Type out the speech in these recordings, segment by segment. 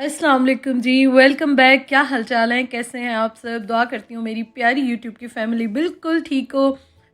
अस्सलाम वालेकुम जी, welcome back. क्या हालचाल है, कैसे हैं आप सब? दुआ करती हूँ मेरी प्यारी यूट्यूब की फैमिली बिल्कुल ठीक हो।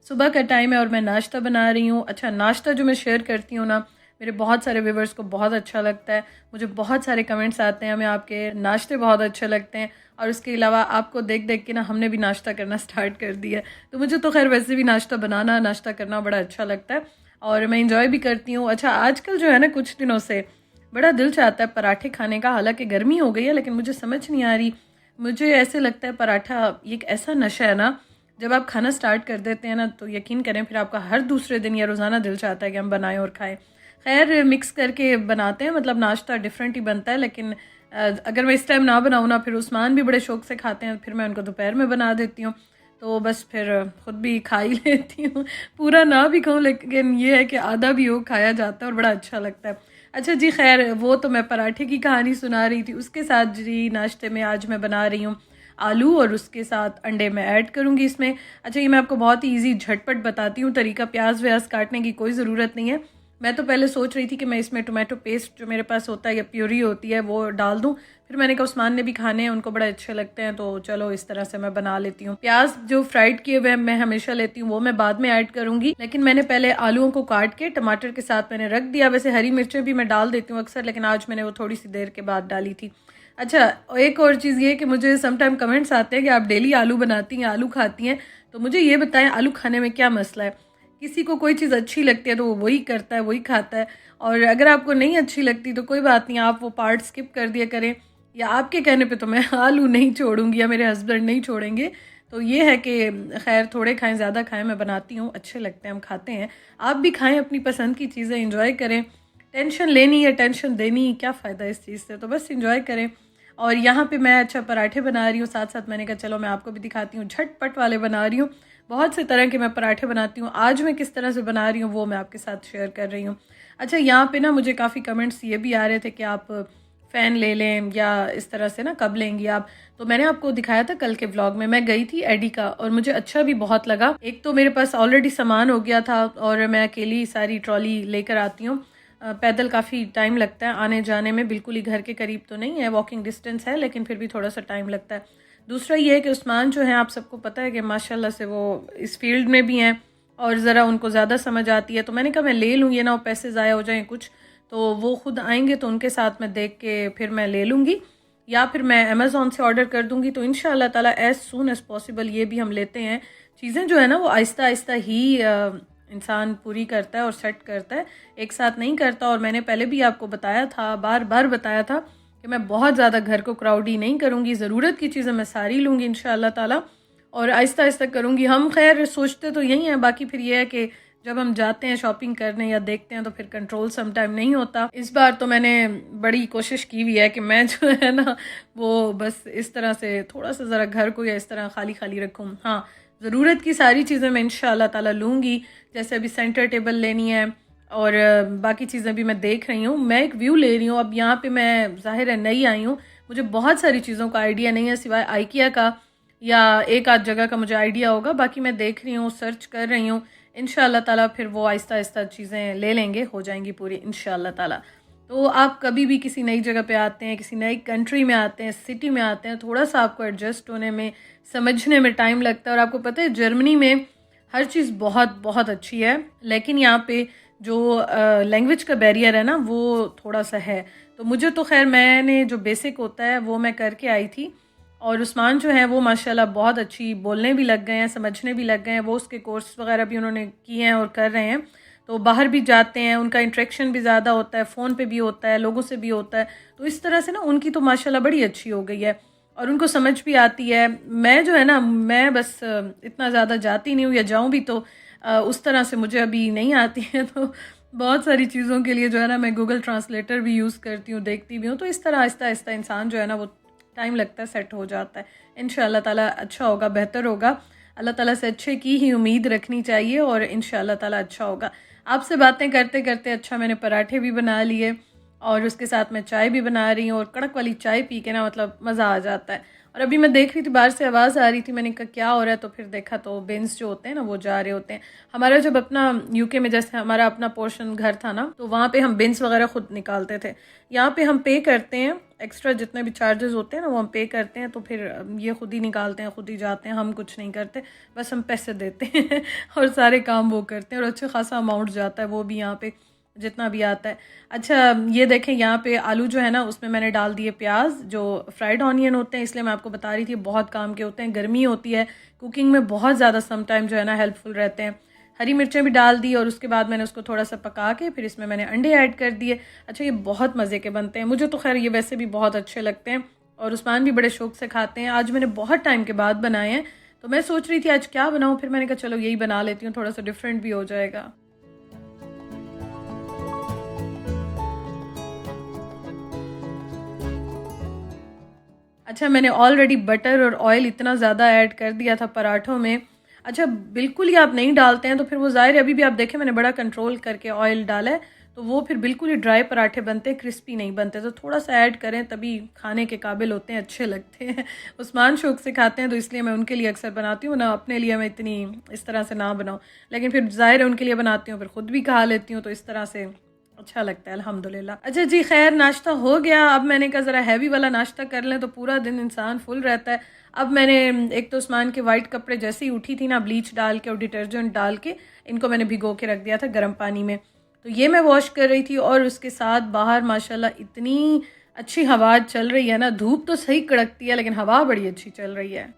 सुबह का टाइम है और मैं नाश्ता बना रही हूँ। अच्छा, नाश्ता जो मैं शेयर करती हूँ ना, मेरे बहुत सारे व्यूवर्स को बहुत अच्छा लगता है। मुझे बहुत सारे कमेंट्स आते हैं, हमें आपके नाश्ते बहुत अच्छे लगते हैं और उसके अलावा आपको देख देख के ना हमने भी नाश्ता करना स्टार्ट कर दिया है। तो मुझे तो खैर वैसे भी नाश्ता करना बड़ा अच्छा लगता है और मैं इंजॉय भी करती हूँ। अच्छा, आजकल जो है ना, कुछ दिनों से बड़ा दिल चाहता है पराठे खाने का। हालांकि गर्मी हो गई है लेकिन मुझे समझ नहीं आ रही। मुझे ऐसे लगता है पराठा ये एक ऐसा नशा है ना, जब आप खाना स्टार्ट कर देते हैं ना तो यकीन करें फिर आपका हर दूसरे दिन या रोज़ाना दिल चाहता है कि हम बनाएं और खाएं। खैर, मिक्स करके बनाते हैं, मतलब नाश्ता डिफरेंट ही बनता है। लेकिन अगर मैं इस टाइम ना बनाऊँ ना, फिर उस्मान भी बड़े शौक से खाते हैं, फिर मैं उनको दोपहर में बना देती हूँ। तो बस फिर खुद भी खा ही लेती हूँ। पूरा ना भी खाऊँ लेकिन ये है कि आधा भी हो खाया जाता है और बड़ा अच्छा लगता है। अच्छा जी, खैर वो तो मैं पराठे की कहानी सुना रही थी। उसके साथ जी नाश्ते में आज मैं बना रही हूँ आलू और उसके साथ अंडे मैं ऐड करूँगी इसमें। अच्छा, ये मैं आपको बहुत ही ईजी झटपट बताती हूँ तरीका। प्याज व्याज काटने की कोई ज़रूरत नहीं है। मैं तो पहले सोच रही थी कि मैं इसमें टोमेटो पेस्ट जो मेरे पास होता है या प्यूरी होती है वो डाल दूँ। फिर मैंने कहा उस्मान ने भी खाने हैं, उनको बड़े अच्छे लगते हैं, तो चलो इस तरह से मैं बना लेती हूँ। प्याज जो फ्राइड किए हुए मैं हमेशा लेती हूँ, वो मैं बाद में ऐड करूँगी। लेकिन मैंने पहले आलूओं को काट के टमाटर के साथ मैंने रख दिया। वैसे हरी मिर्चें भी मैं डाल देती हूँ अक्सर, लेकिन आज मैंने वो थोड़ी सी देर के बाद डाली थी। अच्छा, एक और चीज़ ये कि मुझे समटाइम कमेंट्स आते हैं कि आप डेली आलू बनाती हैं, आलू खाती हैं, तो मुझे ये बताएं आलू खाने में क्या मसला है। किसी को कोई चीज़ अच्छी लगती है तो वो वही करता है, वही खाता है। और अगर आपको नहीं अच्छी लगती तो कोई बात नहीं, आप वो पार्ट स्किप कर दिया करें। या आपके कहने पे तो मैं आलू नहीं छोड़ूंगी या मेरे हस्बैंड नहीं छोड़ेंगे। तो ये है कि खैर थोड़े खाएं ज़्यादा खाएं, मैं बनाती हूँ, अच्छे लगते हैं, हम खाते हैं। आप भी खाएं, अपनी पसंद की चीज़ें इंजॉय करें। टेंशन लेनी या टेंशन देनी, क्या फ़ायदा इस चीज़ से, तो बस इंजॉय करें। और यहाँ पे मैं अच्छा पराठे बना रही हूँ, साथ साथ मैंने कहा चलो मैं आपको भी दिखाती हूँ, झटपट वाले बना रही हूँ। बहुत से तरह के मैं पराठे बनाती हूँ, आज मैं किस तरह से बना रही हूँ वो मैं आपके साथ शेयर कर रही हूँ। अच्छा, यहाँ पे ना मुझे काफ़ी कमेंट्स ये भी आ रहे थे कि आप फ़ैन ले लें या इस तरह से ना कब लेंगी आप। तो मैंने आपको दिखाया था कल के व्लॉग में, मैं गई थी एडी का और मुझे अच्छा भी बहुत लगा। एक तो मेरे पास ऑलरेडी सामान हो गया था और मैं अकेली सारी ट्रॉली लेकर आती हूँ। पैदल काफ़ी टाइम लगता है आने जाने में, बिल्कुल ही घर के करीब तो नहीं है, वॉकिंग डिस्टेंस है, लेकिन फिर भी थोड़ा सा टाइम लगता है। दूसरा ये है कि उस्मान जो है, आप सबको पता है कि माशाल्लाह से वो इस फील्ड में भी हैं और ज़रा उनको ज़्यादा समझ आती है। तो मैंने कहा मैं ले लूँ, ये ना पैसे ज़ाया हो जाएँ कुछ। तो वो खुद आएंगे तो उनके साथ मैं देख के फिर मैं ले लूँगी, या फिर मैं अमेज़ोन से ऑर्डर कर दूँगी। तो इंशाअल्लाह ताला एज़ सून एज़ पॉसिबल ये भी हम लेते हैं। चीज़ें जो है ना वो आहिस्ता आहिस्ता ही इंसान पूरी करता है और सेट करता है, एक साथ नहीं करता। और मैंने पहले भी आपको बताया था, बार बार बताया था कि मैं बहुत ज़्यादा घर को क्राउडी नहीं करूँगी। ज़रूरत की चीज़ें मैं सारी लूँगी इंशाअल्लाह ताला और आहिस्ता आहिस्ता करूँगी। हम खैर सोचते तो यही हैं, बाकी फिर ये है कि जब हम जाते हैं शॉपिंग करने या देखते हैं तो फिर कंट्रोल सम टाइम नहीं होता। इस बार तो मैंने बड़ी कोशिश की हुई है कि मैं जो है ना वो बस इस तरह से थोड़ा सा ज़रा घर को या इस तरह खाली खाली रखूँ। हाँ, ज़रूरत की सारी चीज़ें मैं इंशाअल्लाह ताला लूँगी। जैसे अभी सेंटर टेबल लेनी है और बाकी चीज़ें भी मैं देख रही हूँ। मैं एक व्यू ले रही हूँ, अब यहाँ पे मैं ज़ाहिर है नई आई हूँ, मुझे बहुत सारी चीज़ों का आइडिया नहीं है सिवाय आइकिया का, या एक आध जगह का मुझे आइडिया होगा। बाकी मैं देख रही हूँ, सर्च कर रही हूँ। इंशाअल्लाह ताला फिर वो आहिस्ता आहिस्ता चीज़ें ले लेंगे, हो जाएंगी पूरी इंशाअल्लाह ताला। तो आप कभी भी किसी नई जगह पे आते हैं, किसी नई कंट्री में आते हैं, सिटी में आते हैं, थोड़ा सा आपको एडजस्ट होने में, समझने में टाइम लगता है। और आपको पता है जर्मनी में हर चीज़ बहुत बहुत अच्छी है, लेकिन यहाँ पे जो लैंग्वेज का बैरियर है ना वो थोड़ा सा है। तो मुझे तो खैर मैंने जो बेसिक होता है वो मैं करके आई थी और उस्मान जो है वो माशाल्लाह बहुत अच्छी बोलने भी लग गए हैं, समझने भी लग गए हैं। वो उसके कोर्स वगैरह भी उन्होंने किए हैं और कर रहे हैं। तो बाहर भी जाते हैं, उनका इंटरेक्शन भी ज़्यादा होता है, फ़ोन पे भी होता है, लोगों से भी होता है। तो इस तरह से ना उनकी तो माशाल्लाह बड़ी अच्छी हो गई है और उनको समझ भी आती है। मैं जो है ना, मैं बस इतना ज़्यादा जाती नहीं हूँ, या जाऊँ भी तो उस तरह से मुझे अभी नहीं आती है। तो बहुत सारी चीज़ों के लिए जो है ना मैं गूगल ट्रांसलेटर भी यूज़ करती हूँ, देखती भी हूँ। तो इस तरह आहिस्ता आहिस्ता इंसान जो है ना वो टाइम लगता है, सेट हो जाता है। इंशाअल्लाह ताला अच्छा होगा, बेहतर होगा। अल्लाह ताला से अच्छे की ही उम्मीद रखनी चाहिए और इंशाअल्लाह ताला अच्छा होगा। आपसे बातें करते करते अच्छा मैंने पराठे भी बना लिए और उसके साथ मैं चाय भी बना रही हूँ और कड़क वाली चाय पी के ना मतलब मज़ा आ जाता है। और अभी मैं देख रही थी बाहर से आवाज़ आ रही थी, मैंने कहा क्या हो रहा है, तो फिर देखा तो बिन्स जो होते हैं ना वो जा रहे होते हैं। हमारा जब अपना यूके में जैसे हमारा अपना पोर्शन घर था ना, तो वहाँ पे हम बिन्स वगैरह खुद निकालते थे। यहाँ पे हम पे करते हैं, एक्स्ट्रा जितने भी चार्जेस होते हैं ना वो हम पे करते हैं, तो फिर ये खुद ही निकालते हैं, खुद ही जाते हैं, हम कुछ नहीं करते, बस हम पैसे देते हैं और सारे काम वो करते हैं और अच्छा खासा अमाउंट जाता है वो भी यहाँ पे जितना भी आता है। अच्छा ये देखें यहाँ पे आलू जो है ना उसमें मैंने डाल दिए प्याज, जो फ्राइड ऑनियन होते हैं, इसलिए मैं आपको बता रही थी बहुत काम के होते हैं, गर्मी होती है, कुकिंग में बहुत ज़्यादा सम टाइम जो है ना हेल्पफुल रहते हैं। हरी मिर्चें भी डाल दी और उसके बाद मैंने उसको थोड़ा सा पका के फिर इसमें मैंने अंडे ऐड कर दिए। अच्छा ये बहुत मज़े के बनते हैं, मुझे तो खैर ये वैसे भी बहुत अच्छे लगते हैं और उस्मान भी बड़े शौक से खाते हैं। आज मैंने बहुत टाइम के बाद बनाए हैं, तो मैं सोच रही थी आज क्या बनाऊँ, फिर मैंने कहा चलो यही बना लेती हूँ, थोड़ा सा डिफरेंट भी हो जाएगा। अच्छा मैंने ऑलरेडी बटर और ऑयल इतना ज़्यादा ऐड कर दिया था पराठों में। अच्छा बिल्कुल ही आप नहीं डालते हैं तो फिर वो ज़ाहिर है, अभी भी आप देखें मैंने बड़ा कंट्रोल करके ऑयल डाला है, तो वो फिर बिल्कुल ही ड्राई पराठे बनते हैं, क्रिस्पी नहीं बनते। तो थोड़ा सा ऐड करें तभी खाने के काबिल होते हैं, अच्छे लगते हैं। उस्मान शौक से खाते हैं तो इसलिए मैं उनके लिए अक्सर बनाती हूँ ना, अपने लिए मैं इतनी इस तरह से ना बनाऊँ, लेकिन फिर ज़ाहिर है उनके लिए बनाती हूँ, फिर ख़ुद भी खा लेती हूँ, तो इस तरह से अच्छा लगता है अल्हम्दुलिल्लाह। अच्छा जी खैर नाश्ता हो गया, अब मैंने कहा ज़रा हैवी वाला नाश्ता कर लें तो पूरा दिन इंसान फुल रहता है। अब मैंने एक तो उस्मान के वाइट कपड़े जैसे ही उठी थी ना, ब्लीच डाल के और डिटर्जेंट डाल के इनको मैंने भिगो के रख दिया था गर्म पानी में, तो ये मैं वॉश कर रही थी। और उसके साथ बाहर माशाल्लाह इतनी अच्छी हवा चल रही है ना, धूप तो सही कड़कती है लेकिन हवा बड़ी अच्छी चल रही है।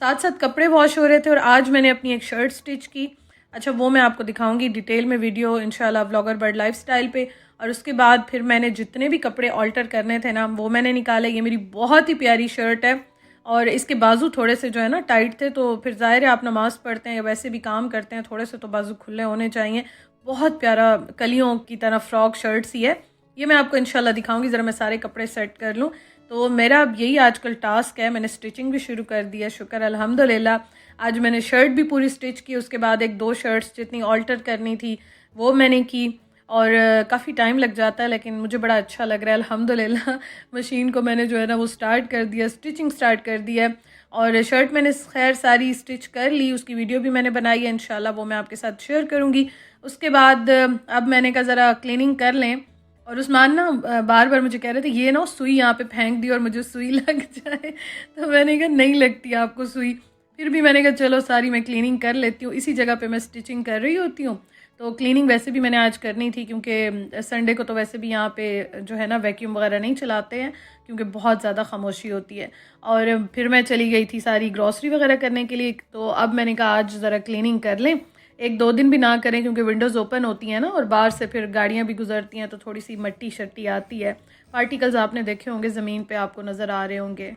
साथ साथ कपड़े वॉश हो रहे थे और आज मैंने अपनी एक शर्ट स्टिच की। अच्छा वो मैं आपको दिखाऊंगी डिटेल में वीडियो इंशाल्लाह व्लॉगर बर्ड लाइफस्टाइल पे। और उसके बाद फिर मैंने जितने भी कपड़े ऑल्टर करने थे ना वो मैंने निकाले। ये मेरी बहुत ही प्यारी शर्ट है और इसके बाजू थोड़े से जो है ना टाइट थे, तो फिर ज़ाहिर है आप नमाज़ पढ़ते हैं या वैसे भी काम करते हैं, थोड़े से तो बाजू खुले होने चाहिए। बहुत प्यारा कलियों की तरह फ्रॉक शर्ट सी है, ये मैं आपको इंशाल्लाह दिखाऊंगी। ज़रा मैं सारे कपड़े सेट कर लूँ। तो मेरा अब यही आजकल टास्क है, मैंने स्टिचिंग भी शुरू कर दी है, शुक्र अल्हम्दुलिल्लाह। आज मैंने शर्ट भी पूरी स्टिच की, उसके बाद एक दो शर्ट्स जितनी ऑल्टर करनी थी वो मैंने की। और काफ़ी टाइम लग जाता है लेकिन मुझे बड़ा अच्छा लग रहा है अल्हम्दुलिल्लाह। मशीन को मैंने जो है ना वो स्टार्ट कर दिया, स्टिचिंग स्टार्ट कर दी है। और शर्ट मैंने खैर सारी स्टिच कर ली, उसकी वीडियो भी मैंने बनाई है, इंशाल्लाह वो मैं आपके साथ शेयर करूँगी। उसके बाद अब मैंने कहा ज़रा क्लीनिंग कर लें। और उस्मान ना बार बार मुझे कह रहे थे ये ना सुई यहाँ पे फेंक दी और मुझे सुई लग जाए, तो मैंने कहा नहीं लगती आपको सुई। फिर भी मैंने कहा चलो सारी मैं क्लीनिंग कर लेती हूँ, इसी जगह पे मैं स्टिचिंग कर रही होती हूँ। तो क्लीनिंग वैसे भी मैंने आज करनी थी क्योंकि संडे को तो वैसे भी यहाँ पे जो है ना वैक्यूम वगैरह नहीं चलाते हैं क्योंकि बहुत ज़्यादा खामोशी होती है। और फिर मैं चली गई थी सारी ग्रॉसरी वगैरह करने के लिए, तो अब मैंने कहा आज ज़रा क्लीनिंग कर लें, एक दो दिन भी ना करें क्योंकि विंडोज़ ओपन होती हैं ना और बाहर से फिर गाड़ियाँ भी गुजरती हैं तो थोड़ी सी मट्टी शट्टी आती है। पार्टिकल्स आपने देखे होंगे ज़मीन पे, आपको नज़र आ रहे होंगे।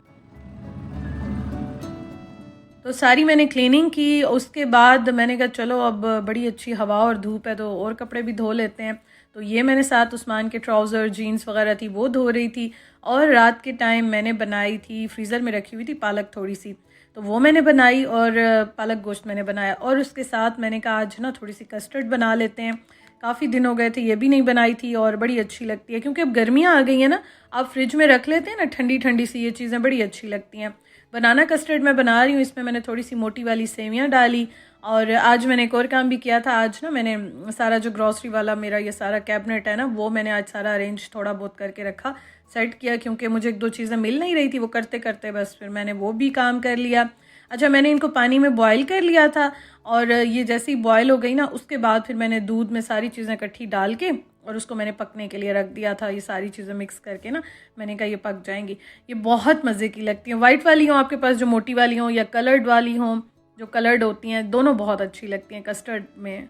तो सारी मैंने क्लीनिंग की। उसके बाद मैंने कहा चलो अब बड़ी अच्छी हवा और धूप है तो और कपड़े भी धो लेते हैं। तो ये मैंने साथ उस्मान के ट्राउज़र जीन्स वगैरह थी वो धो रही थी। और रात के टाइम मैंने बनाई थी, फ्रीज़र में रखी हुई थी पालक थोड़ी सी, तो वो मैंने बनाई और पालक गोश्त मैंने बनाया। और उसके साथ मैंने कहा आज ना थोड़ी सी कस्टर्ड बना लेते हैं, काफ़ी दिन हो गए थे ये भी नहीं बनाई थी और बड़ी अच्छी लगती है क्योंकि अब गर्मियाँ आ गई हैं ना, आप फ्रिज में रख लेते हैं ना ठंडी ठंडी सी, ये चीज़ें बड़ी अच्छी लगती हैं। बनाना कस्टर्ड मैं बना रही हूँ, इसमें मैंने थोड़ी सी मोटी वाली सेवियाँ डाली। और आज मैंने एक और काम भी किया था, आज ना मैंने सारा जो ग्रॉसरी वाला मेरा ये सारा कैबिनेट है ना वो मैंने आज सारा अरेंज थोड़ा बहुत करके रखा, सेट किया, क्योंकि मुझे एक दो चीज़ें मिल नहीं रही थी, वो करते करते बस फिर मैंने वो भी काम कर लिया। अच्छा मैंने इनको पानी में बॉयल कर लिया था और ये जैसे ही बॉयल हो गई ना उसके बाद फिर मैंने दूध में सारी चीज़ें इकट्ठी डाल के और उसको मैंने पकने के लिए रख दिया था। ये सारी चीज़ें मिक्स करके ना मैंने कहा ये पक जाएंगी। ये बहुत मज़े की लगती हैं, वाइट वाली हों आपके पास जो मोटी वाली हों या कलर्ड वाली हों जो कलर्ड होती हैं, दोनों बहुत अच्छी लगती हैं कस्टर्ड में।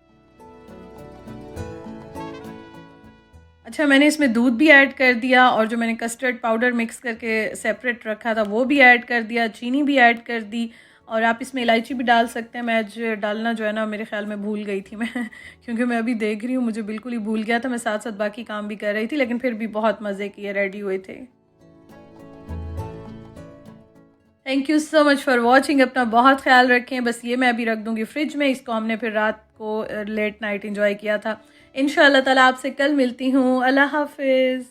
अच्छा मैंने इसमें दूध भी ऐड कर दिया और जो मैंने कस्टर्ड पाउडर मिक्स करके सेपरेट रखा था वो भी ऐड कर दिया, चीनी भी ऐड कर दी और आप इसमें इलायची भी डाल सकते हैं। मैं आज डालना जो है ना मेरे ख्याल में भूल गई थी मैं क्योंकि मैं अभी देख रही हूँ मुझे बिल्कुल ही भूल गया था, मैं साथ साथ बाकी काम भी कर रही थी, लेकिन फिर भी बहुत मज़े किए, रेडी हुए थे। Thank you so much for watching, अपना बहुत ख्याल रखें। बस ये मैं अभी रख दूँगी फ्रिज में, इसको हमने फिर रात को लेट नाइट इंजॉय किया था। इंशाअल्लाह ताला आपसे कल मिलती हूँ, अल्लाह हाफिज़।